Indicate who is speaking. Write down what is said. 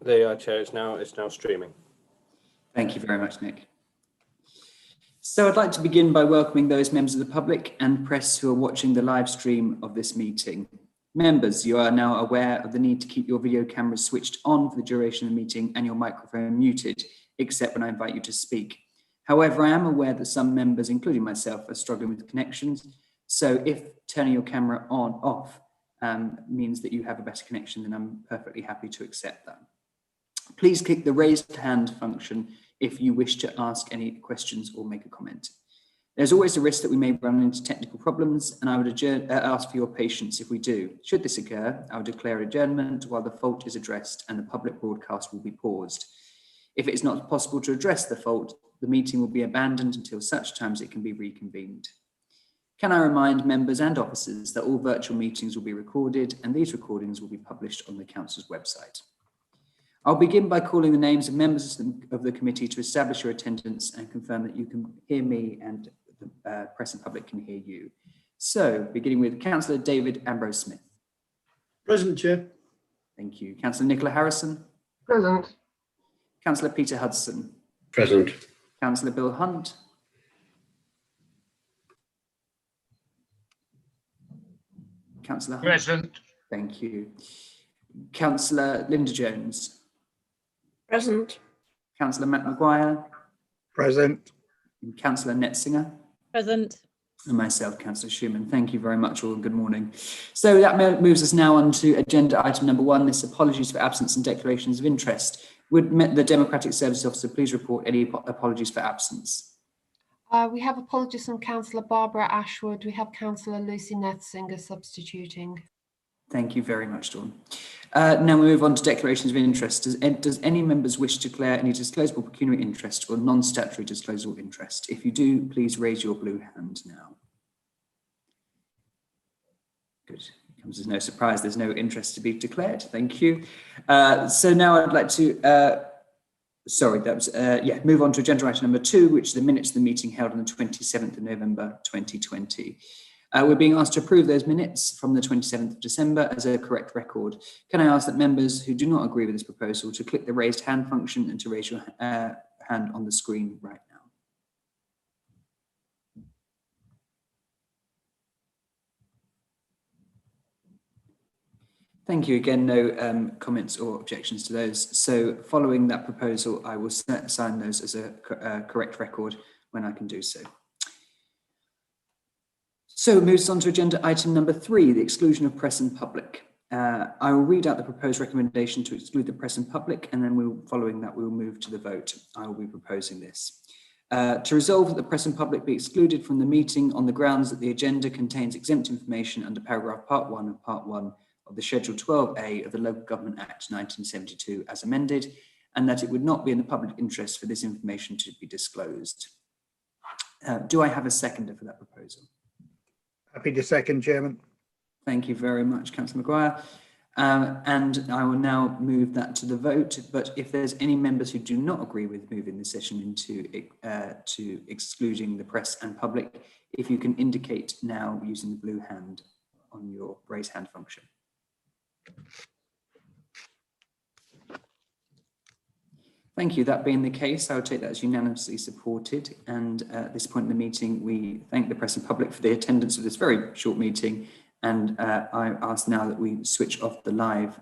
Speaker 1: There you are, Chair. It's now streaming.
Speaker 2: Thank you very much, Nick. So I'd like to begin by welcoming those members of the public and press who are watching the live stream of this meeting. Members, you are now aware of the need to keep your video cameras switched on for the duration of the meeting and your microphone muted, except when I invite you to speak. However, I am aware that some members, including myself, are struggling with connections. So if turning your camera off means that you have a better connection, then I'm perfectly happy to accept that. Please click the raised hand function if you wish to ask any questions or make a comment. There's always a risk that we may run into technical problems, and I would ask for your patience if we do. Should this occur, I will declare adjournment while the fault is addressed and the public broadcast will be paused. If it is not possible to address the fault, the meeting will be abandoned until such times it can be reconvened. Can I remind members and officers that all virtual meetings will be recorded and these recordings will be published on the Council's website. I'll begin by calling the names of members of the committee to establish your attendance and confirm that you can hear me and the press and public can hear you. So, beginning with Councillor David Ambrose-Smith.
Speaker 3: Present, Chair.
Speaker 2: Thank you. Councillor Nicola Harrison.
Speaker 3: Present.
Speaker 2: Councillor Peter Hudson.
Speaker 1: Present.
Speaker 2: Councillor Bill Hunt. Councillor Hunt.
Speaker 4: Present.
Speaker 2: Thank you. Councillor Linda Jones.
Speaker 5: Present.
Speaker 2: Councillor Matt Maguire.
Speaker 3: Present.
Speaker 2: And Councillor Netzinger.
Speaker 5: Present.
Speaker 2: And myself, Councillor Schumann. Thank you very much all and good morning. So that moves us now on to agenda item number 1, this apologies for absence and declarations of interest. Would the Democratic Services Officer please report any apologies for absence?
Speaker 6: We have apologies from Councillor Barbara Ashwood. We have Councillor Lucy Netzinger substituting.
Speaker 2: Thank you very much, Dawn. Now we move on to declarations of interest. Does any members wish to declare any disclosable pecuniary interest or non-statutory disclosable interest? If you do, please raise your blue hand now. Good. It comes as no surprise, there's no interest to be declared. Thank you. So now I'd like to, move on to agenda item number 2, which is the minutes of the meeting held on the 27th of November 2020. We're being asked to approve those minutes from the 27th of December as a correct record. Can I ask that members who do not agree with this proposal to click the raised hand function and to raise your hand on the screen right now? Thank you. Again, no comments or objections to those. So following that proposal, I will assign those as a correct record when I can do so. So it moves on to agenda item number 3, the exclusion of press and public. I will read out the proposed recommendation to exclude the press and public, and then following that, we will move to the vote. I will be proposing this. To resolve that the press and public be excluded from the meeting on the grounds that the agenda contains exempt information under paragraph part 1 of part 1 of the Schedule 12A of the Local Government Act 1972 as amended, and that it would not be in the public interest for this information to be disclosed. Do I have a seconder for that proposal?
Speaker 3: Happy to second, Chairman.
Speaker 2: Thank you very much, Councillor Maguire. And I will now move that to the vote. But if there's any members who do not agree with moving the session into to excluding the press and public, if you can indicate now using the blue hand on your raise hand function. Thank you. That being the case, I would take that as unanimously supported. And at this point in the meeting, we thank the press and public for the attendance of this very short meeting. And I ask now that we switch off the live